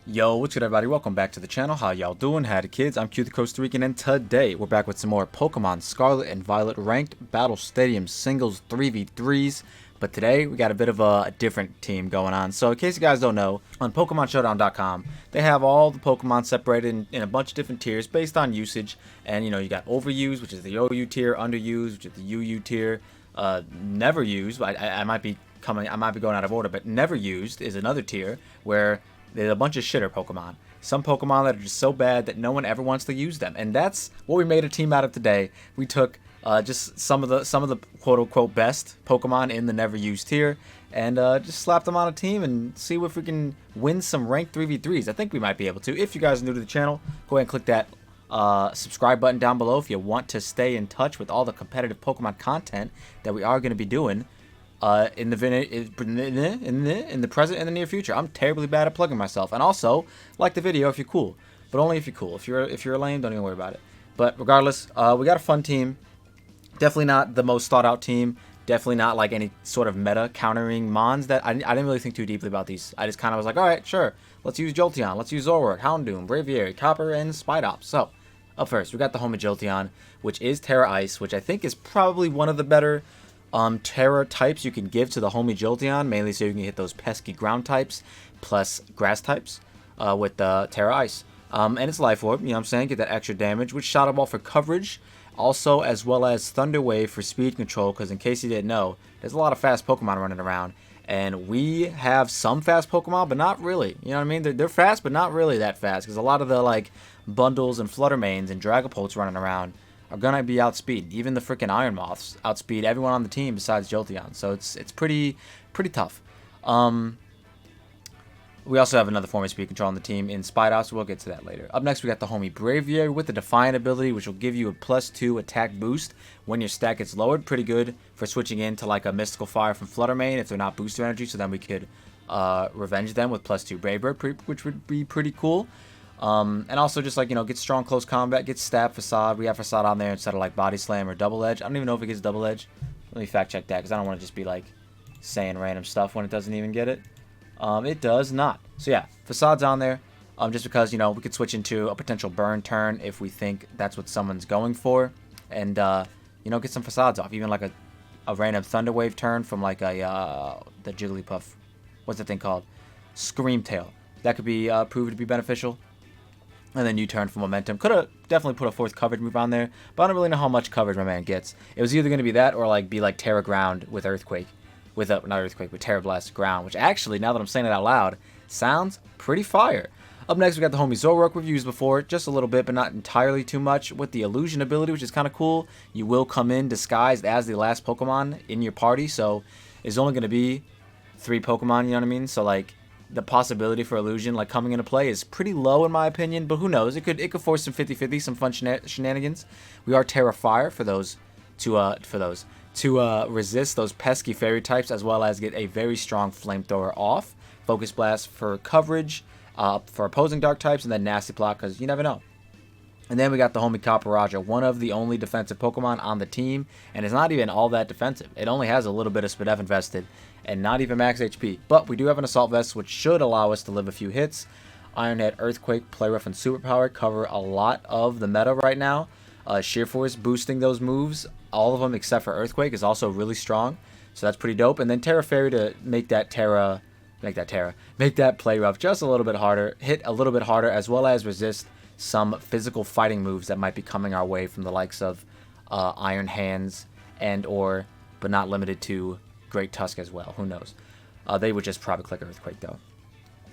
Yo, what's good everybody? Welcome back to the channel. How y'all doing? Howdy kids, I'm Q the Costa Rican, and today we're back with some more Pokemon Scarlet and Violet Ranked Battle Stadium Singles 3v3s. But today we got a bit of a different team going on. So in case you guys don't know, on PokemonShowdown.com, they have all the Pokemon separated in a bunch of different tiers based on usage. And you know, you got overused, which is the Yooo tier, underused, which is the Yooo tier, never used. I might be going out of order, but never used is another tier where there's a bunch of shitter Pokemon. Some Pokemon that are just so bad that no one ever wants to use them. And that's what we made a team out of today. We took just some of the quote-unquote best Pokemon in the never used tier and just slapped them on a team and see if we can win some ranked 3v3s. I think we might be able to. If you guys are new to the channel, go ahead and click that subscribe button down below if you want to stay in touch with all the competitive Pokemon content that we are going to be doing in the present and the near future. I'm terribly bad at plugging myself. And also, like the video if you're cool, but only if you're cool. If you're lame, don't even worry about it. But regardless, we got a fun team. Definitely not the most thought out team. Definitely not like any sort of meta countering mons that I didn't really think too deeply about these. I just kind of was like, all right, sure, let's use Jolteon, let's use Zoroark, Houndoom, Braviary, Copper, and Spidops. So up first, we got the homie Jolteon, which is Terra Ice, which I think is probably one of the better Terra types you can give to the homie Jolteon, mainly so you can hit those pesky ground types plus grass types with the Terra Ice. And it's Life Orb, you know what I'm saying? Get that extra damage, with Shadow Ball for coverage, also as well as Thunder Wave for speed control, because in case you didn't know, there's a lot of fast Pokemon running around. And we have some fast Pokemon, but not really. You know what I mean? They're fast, but not really that fast, because a lot of the like bundles and Fluttermanes and Dragapults running around are gonna be outspeed. Even the freaking Iron Moths outspeed everyone on the team besides Jolteon. So it's pretty tough. We also have another form of speed control on the team in Spidops. We'll get to that later. Up next, we got the homie Braviary with the Defiant ability, which will give you a +2 attack boost when your stat gets lowered. Pretty good for switching into like a Mystical Fire from Fluttermane if they're not booster energy. So then we could revenge them with +2 Brave Bird, which would be pretty cool. And also just like, you know, get strong close combat, get stab facade. We have facade on there instead of like body slam or double edge. I don't even know if it gets double edge. Let me fact check that, because I don't want to just be like saying random stuff when it doesn't even get it. It does not. So yeah, facade's on there, just because, you know, we could switch into a potential burn turn if we think that's what someone's going for, and you know, get some facades off. Even like a random Thunder Wave turn from like a the Jigglypuff, what's the thing called, Scream Tail. That could be proved to be beneficial. And then U-turn for momentum. Could have definitely put a fourth coverage move on there, but I don't really know how much coverage my man gets. It was either going to be that or like be like Terra Ground with Earthquake. With Terra Blast Ground, which actually, now that I'm saying it out loud, sounds pretty fire. Up next, we got the homie Zoroark. We've used before, just a little bit, but not entirely too much. With the Illusion ability, which is kind of cool. You will come in disguised as the last Pokemon in your party, so it's only going to be 3 Pokemon, you know what I mean? So, like, the possibility for Illusion, like, coming into play is pretty low, in my opinion, but who knows? It could force some 50-50, some fun shenanigans. We are Terra Fire for those to resist those pesky fairy types, as well as get a very strong flamethrower off. Focus Blast for coverage, for opposing dark types, and then Nasty Plot, because you never know. And then we got the homie Copperajah, one of the only defensive Pokemon on the team, and it's not even all that defensive. It only has a little bit of Spadef invested, and not even max HP. But we do have an Assault Vest, which should allow us to live a few hits. Iron Head, Earthquake, Play Rough, and Superpower cover a lot of the meta right now. Sheer Force boosting those moves, all of them except for Earthquake, is also really strong, so that's pretty dope. And then Terra Fairy to make that Play Rough just a little bit harder, hit a little bit harder, as well as resist some physical fighting moves that might be coming our way from the likes of Iron Hands but not limited to Great Tusk as well. Who knows? They would just probably click Earthquake though,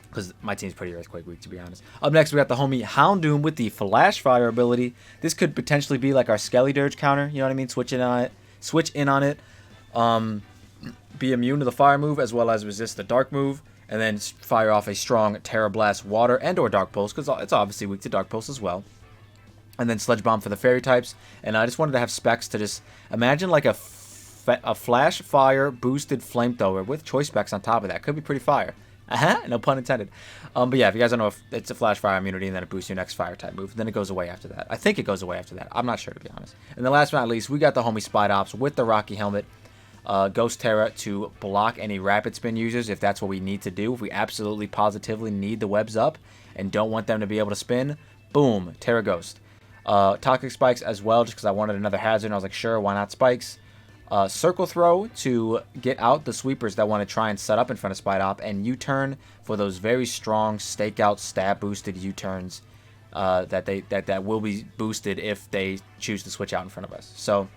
because my team's pretty Earthquake weak, to be honest. Up next, we got the homie Houndoom with the Flash Fire ability. This could potentially be like our Skelly Dirge counter, you know what I mean? Switch in on it. Be immune to the fire move, as well as resist the dark move, and then fire off a strong Terra Blast Water and or Dark Pulse, because it's obviously weak to Dark Pulse as well. And then Sludge Bomb for the fairy types. And I just wanted to have specs to just imagine like a Flash Fire boosted Flamethrower with choice specs on top of that. Could be pretty fire. No pun intended. But yeah, if you guys don't know, if it's a Flash Fire immunity and then it boosts your next Fire type move, then it goes away after that. I think it goes away after that. I'm not sure, to be honest. And then last but not least, we got the homie Spidops with the Rocky Helmet. Ghost Terra to block any rapid spin users if that's what we need to do. If we absolutely positively need the webs up and don't want them to be able to spin, boom, Terra Ghost. Toxic Spikes as well, just because I wanted another hazard, and I was like, sure, why not Spikes? Circle Throw to get out the sweepers that want to try and set up in front of Spite Op, and U-Turn for those very strong stakeout stab boosted U-Turns that will be boosted if they choose to switch out in front of us. So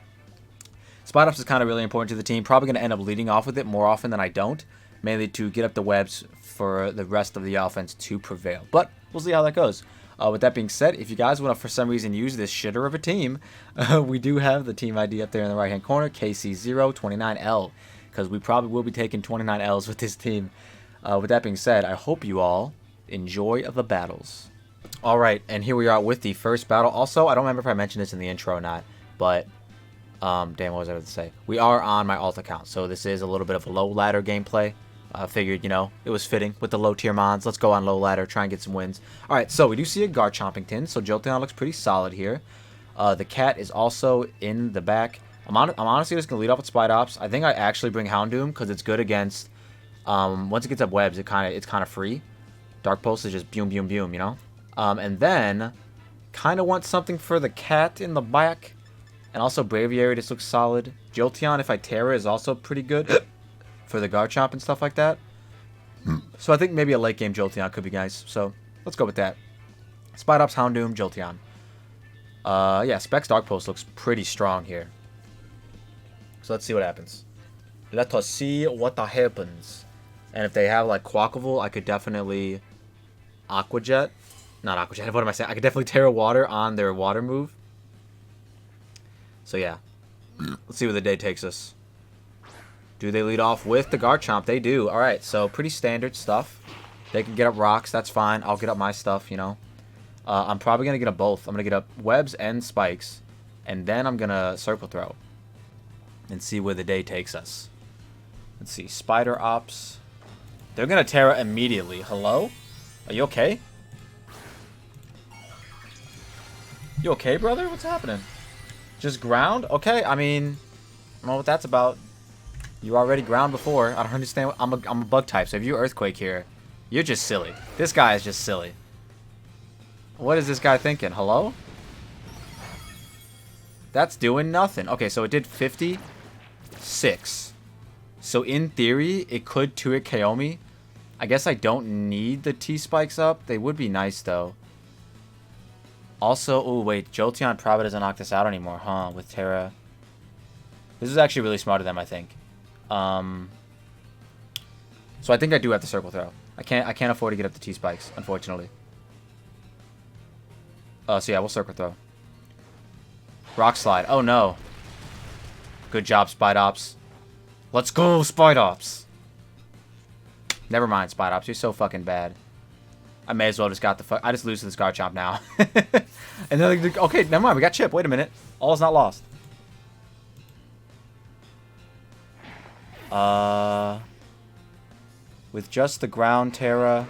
Spite Ops is kind of really important to the team. Probably going to end up leading off with it more often than I don't, mainly to get up the webs for the rest of the offense to prevail. But we'll see how that goes. With that being said, if you guys want to for some reason use this shitter of a team, we do have the team ID up there in the right hand corner, KC029L, because we probably will be taking 29 Ls with this team. With that being said, I hope you all enjoy the battles. Alright, and here we are with the first battle. Also, I don't remember if I mentioned this in the intro or not, but damn, what was I going to say? We are on my alt account, so this is a little bit of a low ladder gameplay. I figured, you know, it was fitting with the low tier mons. Let's go on low ladder, try and get some wins. Alright, so we do see a guard Chompington, so Jolteon looks pretty solid here. The cat is also in the back. I'm honestly just going to lead off with Spite Ops. I think I actually bring Houndoom because it's good against, once it gets up webs, it's kind of free. Dark Pulse is just boom, boom, boom, you know? And then, kind of want something for the cat in the back. And also Braviary just looks solid. Jolteon, if I Terra, is also pretty good for the Garchomp and stuff like that. So I think maybe a late game Jolteon could be nice. So let's go with that. Spite Ops, Houndoom, Jolteon. Yeah, Specs Dark Pulse looks pretty strong here. So let's see what happens. Let us see what happens. And if they have like Quackable, I could definitely Aqua Jet. Not Aqua Jet, what am I saying? I could definitely Terra Water on their water move. So yeah. Let's see where the day takes us. Do they lead off with the Garchomp? They do. Alright, so pretty standard stuff. They can get up rocks, that's fine. I'll get up my stuff, you know. I'm probably going to get up both. I'm going to get up webs and spikes. And then I'm going to circle throw. And see where the day takes us. Let's see. Spider Ops. They're going to Terra immediately. Hello? Are you okay? You okay, brother? What's happening? Just ground? Okay, I mean, I don't know what that's about. You already ground before. I don't understand. I'm a bug type, so if you Earthquake here, you're just silly. This guy is just silly. What is this guy thinking? Hello? That's doing nothing. Okay, so it did 56. So in theory, it could 2-hit KO me. I guess I don't need the T-Spikes up. They would be nice, though. Also, oh wait, Jolteon probably doesn't knock this out anymore, huh? With Terra. This is actually really smart of them, I think. So I think I do have to circle throw. I can't afford to get up the T-Spikes, unfortunately. So yeah, we'll circle throw. Rock Slide. Oh no. Good job, Spite Ops. Let's go, Spite Ops. Never mind, Spite Ops. You're so fucking bad. I may as well just got the I just lose to this Garchomp now. And then, like, okay, never mind. We got Chip. Wait a minute. All is not lost. With just the ground Terra,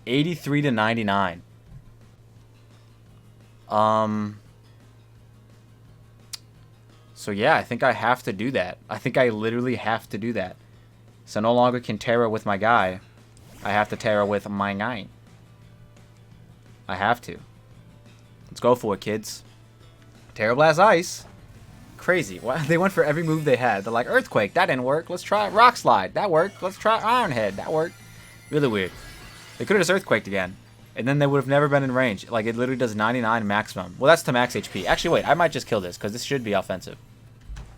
83 to 99. So yeah, I think I have to do that. I think I literally have to do that. So no longer can Terra with my guy. I have to Terra with my guy. I have to. Let's go for it, kids. Terra Blast Ice. Crazy. They went for every move they had. They're like, Earthquake, that didn't work. Let's try Rock Slide. That worked. Let's try Iron Head. That worked. Really weird. They could have just Earthquaked again. And then they would have never been in range. Like, it literally does 99 maximum. Well, that's to max HP. Actually, wait. I might just kill this, because this should be offensive.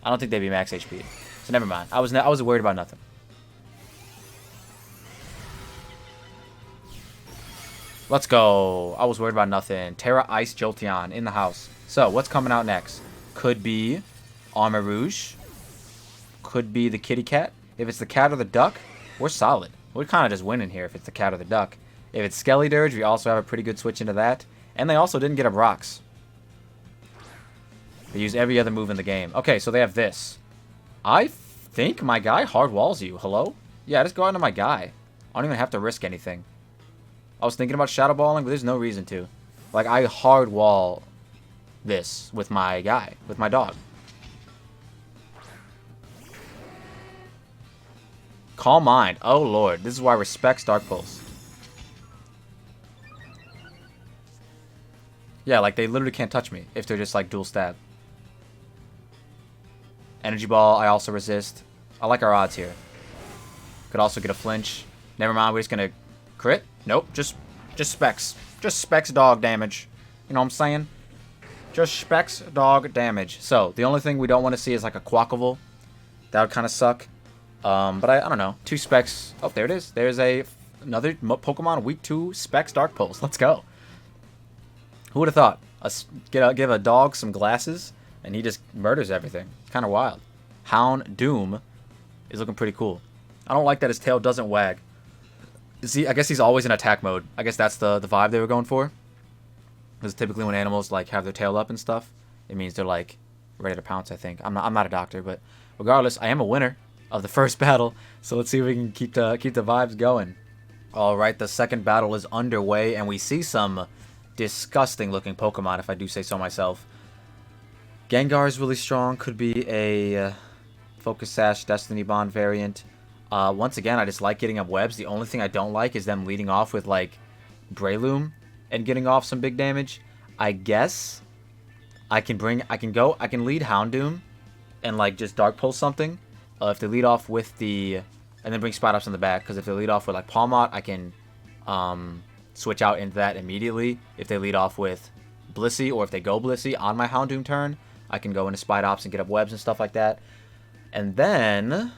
I don't think they'd be max HP. So never mind. I was worried about nothing. Let's go. I was worried about nothing. Terra Ice Jolteon in the house. So, what's coming out next? Could be Armor Rouge. Could be the kitty cat. If it's the cat or the duck, we're solid. We're kind of just winning here if it's the cat or the duck. If it's Skelly Dirge, we also have a pretty good switch into that. And they also didn't get up rocks. They use every other move in the game. Okay, so they have this. I think my guy hard walls you. Hello? Yeah, just go out to my guy. I don't even have to risk anything. I was thinking about shadow balling, but there's no reason to. Like, I hard wall this with my guy, with my dog. Calm Mind. Oh, Lord. This is why I respect Dark Pulse. Yeah, like, they literally can't touch me if they're just, like, dual stab. Energy Ball, I also resist. I like our odds here. Could also get a flinch. Never mind, we're just gonna crit. Nope, just specs. Just specs dog damage. You know what I'm saying? Just specs dog damage. So, the only thing we don't want to see is, like, a Quackleval. That would kind of suck. But I don't know. 2 specs. Oh, there it is. There's another Pokemon Week 2 specs Dark Pulse. Let's go. Who would have thought? Give a dog some glasses, and he just murders everything. Kind of wild. Houndoom is looking pretty cool. I don't like that his tail doesn't wag. See, I guess he's always in attack mode. I guess that's the vibe they were going for. Because typically when animals like have their tail up and stuff, it means they're like ready to pounce. I think I'm not a doctor, but regardless, I am a winner of the first battle. So let's see if we can keep the vibes going. All right, the second battle is underway, and we see some disgusting looking Pokemon, if I do say so myself. Gengar is really strong. Could be a Focus Sash Destiny Bond variant. Once again, I just like getting up webs. The only thing I don't like is them leading off with like Breloom and getting off some big damage. I guess I can lead Houndoom and like just Dark Pulse something. If they lead off with and then bring Spot Ups on the back, because if they lead off with like Palmot, I can switch out into that immediately. If they lead off with Blissey, or if they go Blissey on my Houndoom turn, I can go into Spite Ops and get up webs and stuff like that. And then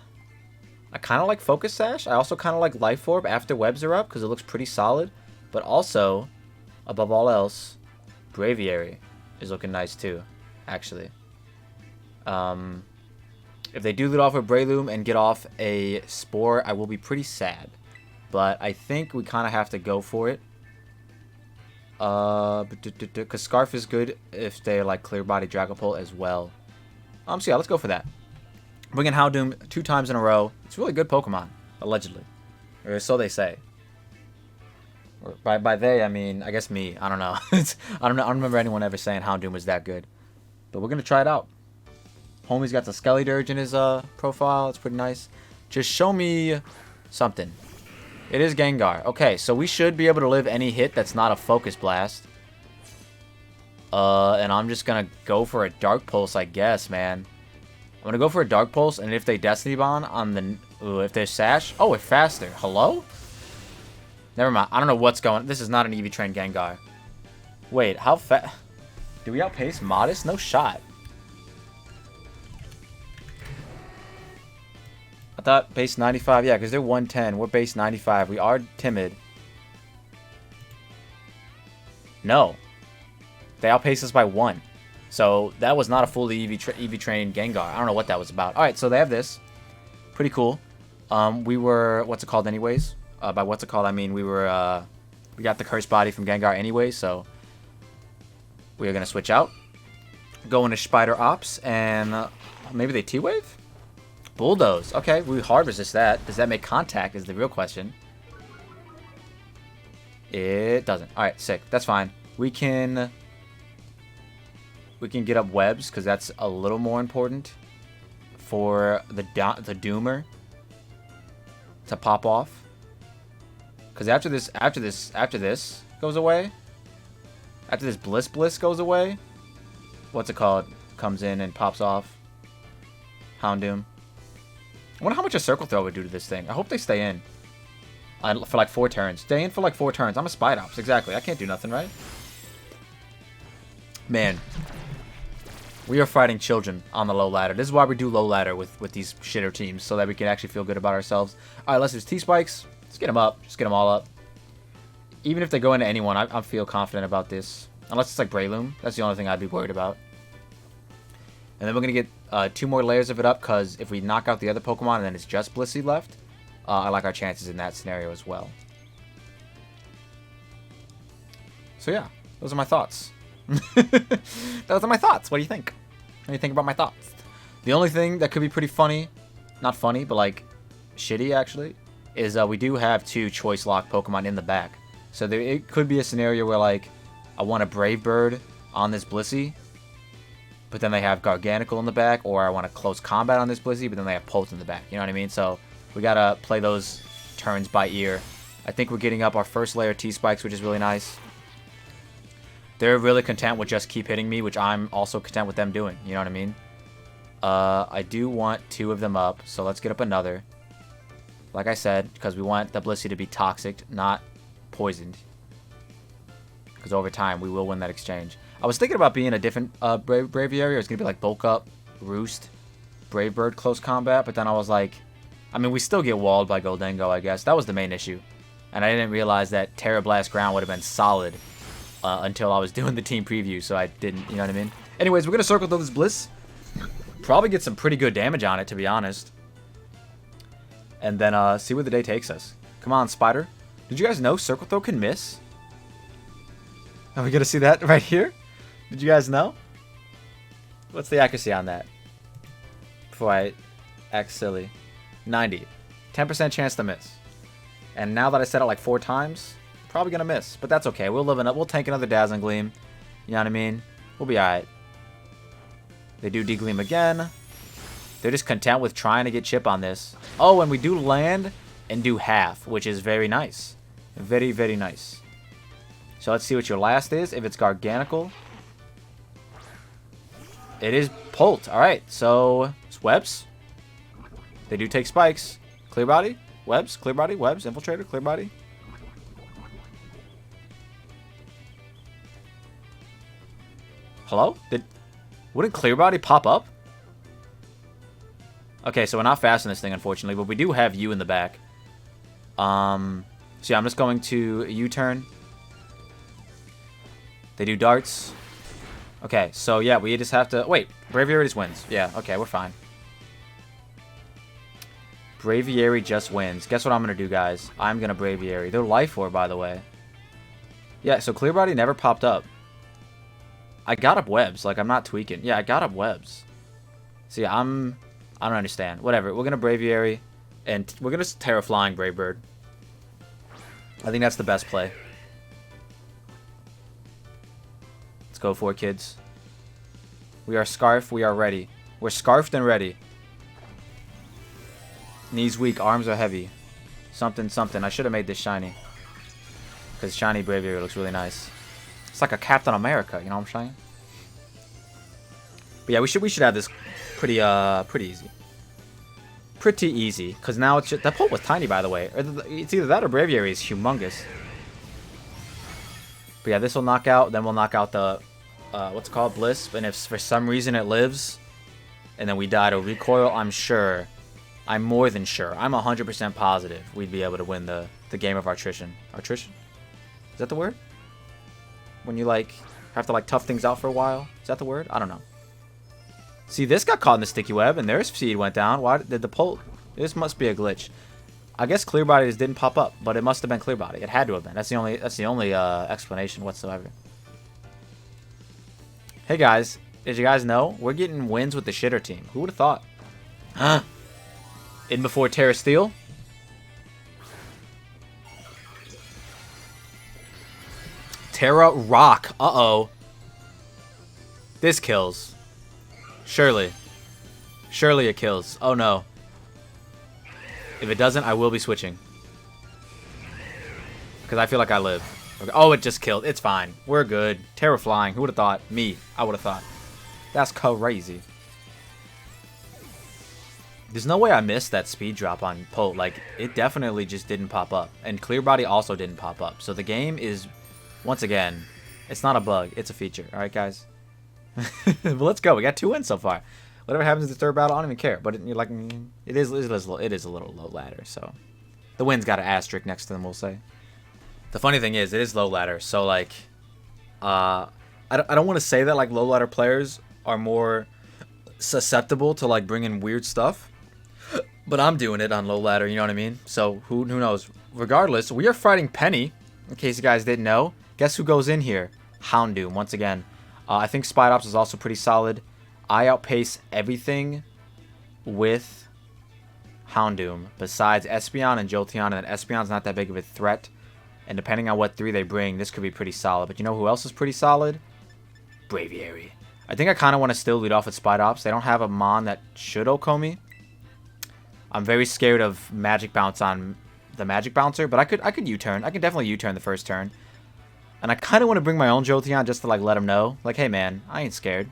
I kind of like Focus Sash. I also kind of like Life Orb after webs are up because it looks pretty solid. But also, above all else, Braviary is looking nice too, actually. If they do lead off with Breloom and get off a Spore, I will be pretty sad. But I think we kind of have to go for it. Because Scarf is good if they like Clear Body Dragapult as well. So yeah, let's go for that. Bringing Houndoom 2 times in a row. It's a really good Pokemon, allegedly. Or so they say. Or by they, I mean, I guess me. I don't know. I don't remember anyone ever saying Houndoom was that good. But we're going to try it out. Homie's got the Skeledirge in his profile. It's pretty nice. Just show me something. It is Gengar. Okay, so we should be able to live any hit that's not a Focus Blast. And I'm just going to go for a Dark Pulse, I guess, man. I'm going to go for a Dark Pulse, and if they Destiny Bond on the... Ooh, if they Sash... Oh, we're faster. Hello? Never mind. I don't know what's going... This is not an EV Train Gengar. Wait, how fast... Do we outpace Modest? No shot. I thought base 95. Yeah, because they're 110. We're base 95. We are timid. No. They outpaced us by 1. So that was not a fully EV trained Gengar. I don't know what that was about. Alright, so they have this. Pretty cool. We were... What's it called anyways? By what's it called, I mean we were... we got the Cursed Body from Gengar anyway, so... We are going to switch out. Go into Spider Ops, and... maybe they T-Wave? Bulldoze. Okay, we hard resist that. Does that make contact is the real question. It doesn't. Alright, sick. That's fine. We can get up webs, because that's a little more important for the Doomer to pop off. Because after this goes away, after this Bliss goes away, what's it called? Comes in and pops off. Houndoom. I wonder how much a Circle Throw would do to this thing. I hope they stay in for like 4 turns. Stay in for like 4 turns. I'm a Spite Ops. Exactly. I can't do nothing, right? Man. We are fighting children on the low ladder. This is why we do low ladder with these shitter teams, so that we can actually feel good about ourselves. Alright, let's do T-Spikes. Let's get them up. Just get them all up. Even if they go into anyone, I feel confident about this. Unless it's like Breloom. That's the only thing I'd be worried about. And then we're going to get 2 more layers of it up, because if we knock out the other Pokemon and then it's just Blissey left, I like our chances in that scenario as well. So yeah, those are my thoughts. Those are my thoughts. What do you think? What do you think about my thoughts? The only thing that could be pretty funny, not funny, but like shitty actually, is we do have 2 Choice Lock Pokemon in the back. So it could be a scenario where like I want a Brave Bird on this Blissey, but then they have Garganacl in the back, or I want a Close Combat on this Blissey, but then they have Pulse in the back. You know what I mean? So We gotta play those turns by ear. I think we're getting up our first layer T-spikes, which is really nice. They're really content with just keep hitting me, which I'm also content with them doing. You know what I mean? I do want 2 of them up, so let's get up another. Like I said, because we want the Blissey to be toxic, not poisoned. Because over time, we will win that exchange. I was thinking about being a different Braviary. It was going to be like Bulk Up, Roost, Brave Bird, Close Combat. But then I was like, I mean, we still get walled by Goldengo, I guess. That was the main issue. And I didn't realize that Terra Blast Ground would have been solid until I was doing the team preview. So I didn't, you know what I mean? Anyways, we're going to circle through this Bliss. Probably get some pretty good damage on it, to be honest. And then see where the day takes us. Come on, Spider. Did you guys know Circle Throw can miss? Are we going to see that right here? Did you guys know? What's the accuracy on that? Before I act silly. 90. 10% chance to miss. And now that I said it like 4 times, probably going to miss. But that's okay. We'll live enough. We'll tank another Dazzling Gleam. You know what I mean? We'll be alright. They do D-Gleam again. They're just content with trying to get chip on this. Oh, and we do land and do half, which is very nice. Very, very nice. So let's see what your last is. If it's Garganical. It is Pult. Alright, so it's Webs. They do take spikes. Clear Body. Webs. Clear Body. Webs. Infiltrator. Clear Body. Hello? Wouldn't Clear Body pop up? Okay, so we're not fast in this thing, unfortunately, but we do have Yooo in the back. So yeah, I'm just going to U-turn. They do darts. Okay, so yeah, we just have to... Wait, Braviary just wins. Yeah, okay, we're fine. Braviary just wins. Guess what I'm going to do, guys? I'm going to Braviary. They're Life Orb, by the way. Yeah, so Clear Body never popped up. I got up Webs. Like, I'm not tweaking. Yeah, I got up Webs. See, I don't understand. Whatever. We're going to Braviary. And we're going to Terra Flying Brave Bird. I think that's the best play. Let's go for it, kids. We are Scarf. We are ready. We're Scarfed and ready. Knees weak. Arms are heavy. Something, something. I should have made this shiny. Because shiny Braviary looks really nice. It's like a Captain America. You know what I'm saying? But yeah, we should have this pretty easy. Pretty easy. Because now it's just... That Pult was tiny, by the way. It's either that or Braviary is humongous. But yeah, this will knock out. Then we'll knock out the... what's it called? Bliss. And if for some reason it lives... And then we die to Recoil, I'm sure... I'm more than sure. I'm 100% positive we'd be able to win the game of Artrition. Artrition? Is that the word? When you, like, have to, like, tough things out for a while? Is that the word? I don't know. See, this got caught in the sticky web, and their speed went down. Why did the Pult... This must be a glitch. I guess Clear Body just didn't pop up, but it must have been Clear Body. It had to have been. That's the only explanation whatsoever. Hey, guys. Did you guys know? We're getting wins with the shitter team. Who would have thought? Huh? In before Terra Steel. Terra Rock. Uh-oh. This kills. Surely. Surely it kills. Oh, no. If it doesn't, I will be switching. Because I feel like I live. Okay. Oh, it just killed. It's fine. We're good. Terra Flying. Who would have thought? Me. I would have thought. That's crazy. There's no way I missed that speed drop on Pult. Like, it definitely just didn't pop up. And Clear Body also didn't pop up. So the game is, once again, it's not a bug. It's a feature. Alright, guys? But let's go. We got 2 wins so far. Whatever happens in the third battle, I don't even care. But it is a little low ladder. So the win's got an asterisk next to them, we'll say. The funny thing is, it is low ladder. So, like, I don't want to say that, like, low ladder players are more susceptible to, like, bringing weird stuff. But I'm doing it on low ladder, you know what I mean? So, who knows? Regardless, we are fighting Penny, in case you guys didn't know. Guess who goes in here? Houndoom, once again. I think Spidops is also pretty solid. I outpace everything with Houndoom, besides Espeon and Jolteon, and Espeon's not that big of a threat. And depending on what 3 they bring, this could be pretty solid. But you know who else is pretty solid? Braviary. I think I kind of want to still lead off with Spidops. They don't have a Mon that should Okomi. I'm very scared of magic bounce on the magic bouncer, but I could U-turn. I could definitely U-turn the first turn. And I kind of want to bring my own Jolteon just to like let him know, like, hey man, I ain't scared.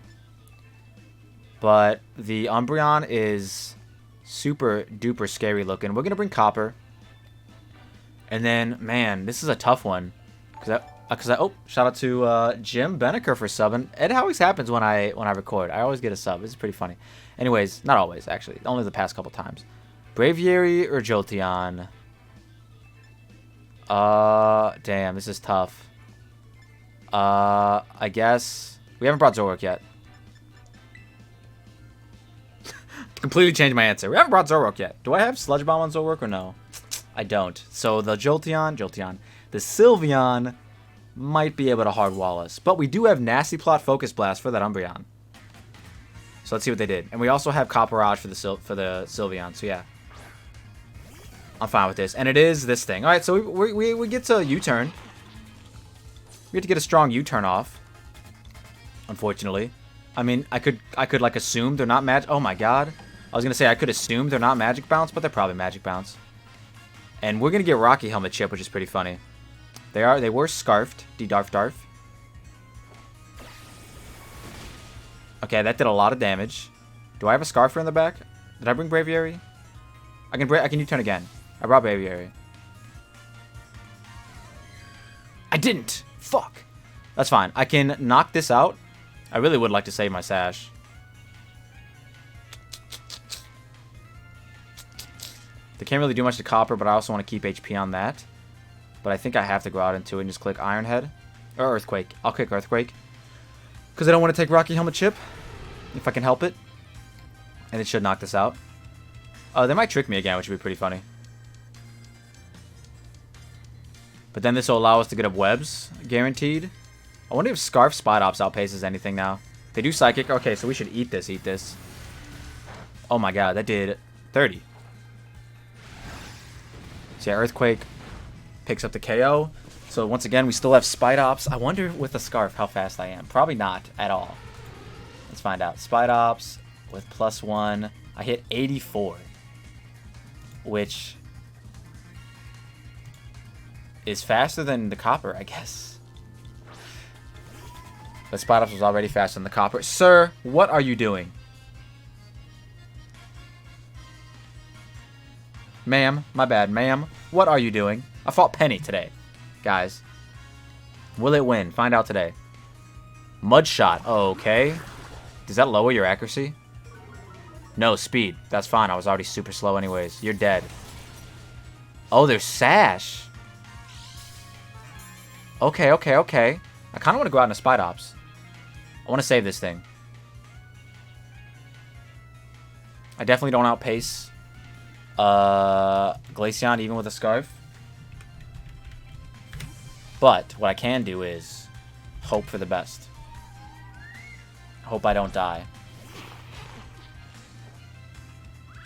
But the Umbreon is super duper scary looking. We're gonna bring Copper. And then, man, this is a tough one. Oh, shout out to Jim Beneker for subbing. It always happens when I record. I always get a sub. It's pretty funny. Anyways, not always actually. Only the past couple times. Braviary or Jolteon? Damn, this is tough. I guess we haven't brought Zoroark yet. Completely changed my answer. We haven't brought Zoroark yet. Do I have Sludge Bomb on Zoroark or no? I don't. So the the Sylveon might be able to hard wall us. But we do have Nasty Plot Focus Blast for that Umbreon. So let's see what they did. And we also have Copperajah for the Sylveon. So yeah. I'm fine with this. And it is this thing. Alright, so we get to U-turn. We get to get a strong U-turn off. Unfortunately. I mean, I could like assume they're not magic. Oh my god. I was gonna say I could assume they're not magic bounce, but they're probably magic bounce. And we're gonna get Rocky Helmet Chip, which is pretty funny. They were scarfed. Darf. Okay, that did a lot of damage. Do I have a Scarfer in the back? Did I bring Braviary? I can U-turn again. I brought Braviary. I didn't! Fuck! That's fine. I can knock this out. I really would like to save my Sash. They can't really do much to Copper, but I also want to keep HP on that. But I think I have to go out into it and just click Iron Head. Or Earthquake. I'll click Earthquake. Because I don't want to take Rocky Helmet Chip. If I can help it. And it should knock this out. They might trick me again, which would be pretty funny. But then this will allow us to get up webs, guaranteed. I wonder if Scarf Spidops outpaces anything now. They do Psychic. Okay, so we should eat this. Oh my god, that did 30. So yeah, Earthquake picks up the KO. So once again, we still have Spidops. I wonder with the Scarf how fast I am. Probably not at all. Let's find out. Spidops with +1. I hit 84. Which is faster than the Copper, I guess. But Spidops was already faster than the Copper. Sir, what are you doing? Ma'am, my bad, ma'am. What are you doing? I fought Penny today, guys. Will it win? Find out today. Mud Shot. Okay. Does that lower your accuracy? No, speed. That's fine. I was already super slow anyways. You're dead. Oh, there's Sash. Okay. I kind of want to go out in a Spidops. I want to save this thing. I definitely don't outpace Glaceon even with a Scarf. But what I can do is hope for the best. Hope I don't die.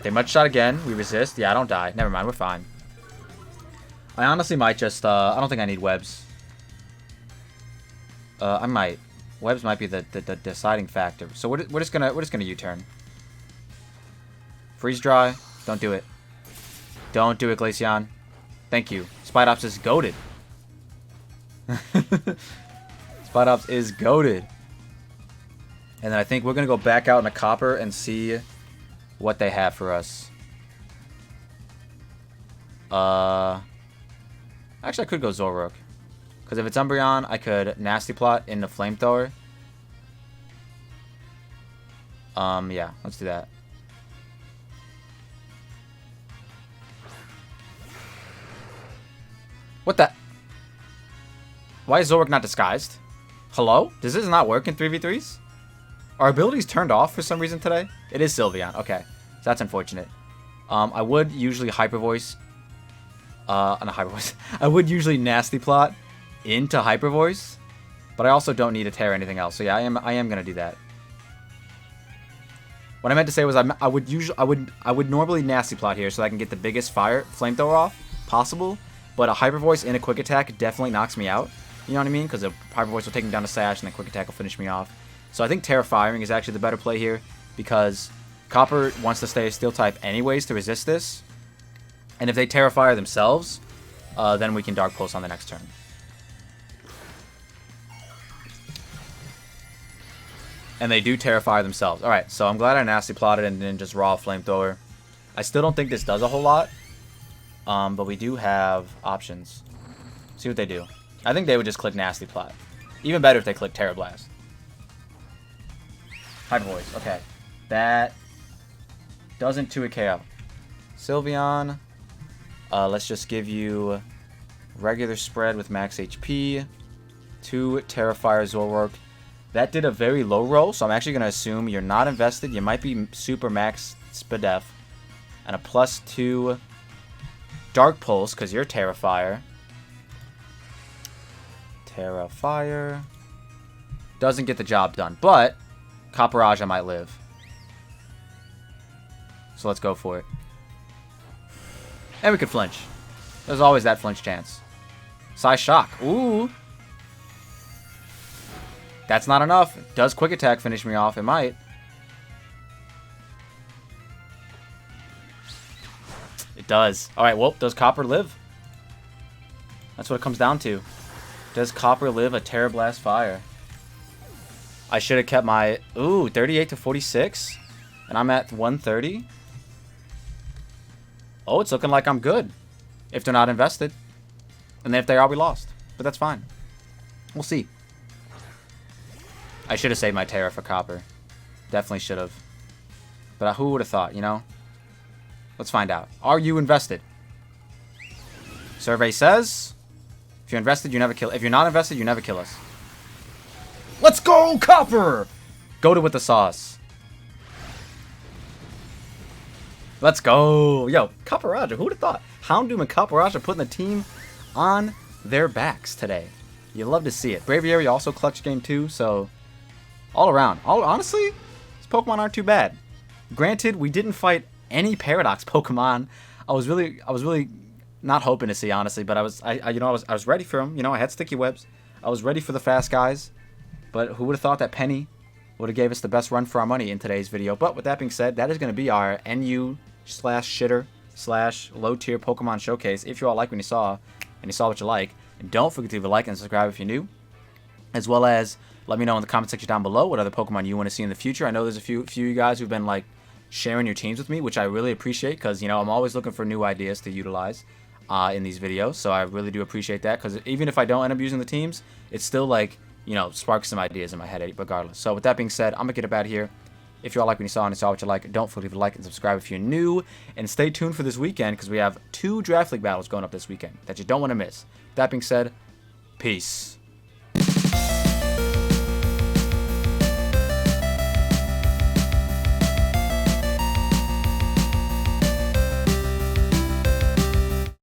They Mud Shot again. We resist. Yeah, I don't die. Never mind. We're fine. I honestly might just... I don't think I need webs. I might. Webs might be the deciding factor. So we're just gonna U-turn. Freeze Dry. Don't do it. Don't do it, Glaceon. Thank you. Spidops is goated. Spidops is goated. And then I think we're gonna go back out in a Copper and see what they have for us. Actually, I could go Zoroark. Because if it's Umbreon, I could Nasty Plot into Flamethrower. Yeah, let's do that. What the? Why is Zoroark not disguised? Hello? Does this not work in 3v3s? Are abilities turned off for some reason today? It is Sylveon. Okay. So that's unfortunate. I would usually Hyper Voice. Not Hyper Voice. I would usually Nasty Plot into Hyper Voice. But I also don't need to tear anything else. So yeah, I am gonna do that. What I meant to say was I would normally Nasty Plot here so I can get the biggest flamethrower off possible. But a Hyper Voice in a Quick Attack definitely knocks me out. You know what I mean? Because a Hyper Voice will take me down to Sash and then Quick Attack will finish me off. So I think Terra Firing is actually the better play here because Copper wants to stay a steel type anyways to resist this. And if they Terrafire themselves, then we can Dark Pulse on the next turn. And they do Terrafire themselves. Alright, so I'm glad I Nasty Plotted and didn't just Raw Flamethrower. I still don't think this does a whole lot. But we do have options. See what they do. I think they would just click Nasty Plot. Even better if they click Terra Blast. Hyper Voice. Okay. That doesn't 2 a KO. Sylveon. Let's just give you regular spread with max HP. 2 Terrafire Zoroark. That did a very low roll, so I'm actually going to assume you're not invested. You might be super max Spadef. And a +2 Dark Pulse, because you're Terrafire. Terrafire. Doesn't get the job done, but Copperajah might live. So let's go for it. And we could flinch. There's always that flinch chance. Psy Shock. Ooh. That's not enough. Does Quick Attack finish me off? It might. It does. Alright, well, does Copper live? That's what it comes down to. Does Copper live a Terra Blast Fire? I should have kept my... Ooh, 38 to 46? And I'm at 130? Oh, it's looking like I'm good. If they're not invested. And if they are, we lost. But that's fine. We'll see. I should have saved my Terra for Copper. Definitely should have. But who would have thought, you know? Let's find out. Are you invested? Survey says... If you're invested, you never kill... If you're not invested, you never kill us. Let's go, Copper! Go to with the sauce. Let's go. Yo, Copperajah, who would have thought? Houndoom and Copperajah putting the team on their backs today. You love to see it. Braviary also clutch game too, so... All around. Honestly, these Pokemon aren't too bad. Granted, we didn't fight any Paradox Pokemon. I was really not hoping to see, honestly, but I was ready for them. You know, I had Sticky Webs. I was ready for the fast guys. But who would have thought that Penny would have gave us the best run for our money in today's video. But with that being said, that is going to be our NU/shitter/low tier Pokemon showcase. If you all like what you saw, and you saw what you like, and don't forget to leave a like and subscribe if you're new, as well as let me know in the comment section down below what other Pokemon you want to see in the future. I know there's a few of you guys who've been like sharing your teams with me, which I really appreciate, because you know I'm always looking for new ideas to utilize in these videos. So I really do appreciate that, because even if I don't end up using the teams, it's still like, you know, sparks some ideas in my head regardless. So with that being said, I'm gonna get up out of here. If you all like what you saw and you saw what you like, don't forget to leave a like and subscribe if you're new, and stay tuned for this weekend, because we have 2 Draft League battles going up this weekend that you don't want to miss. With that being said, peace.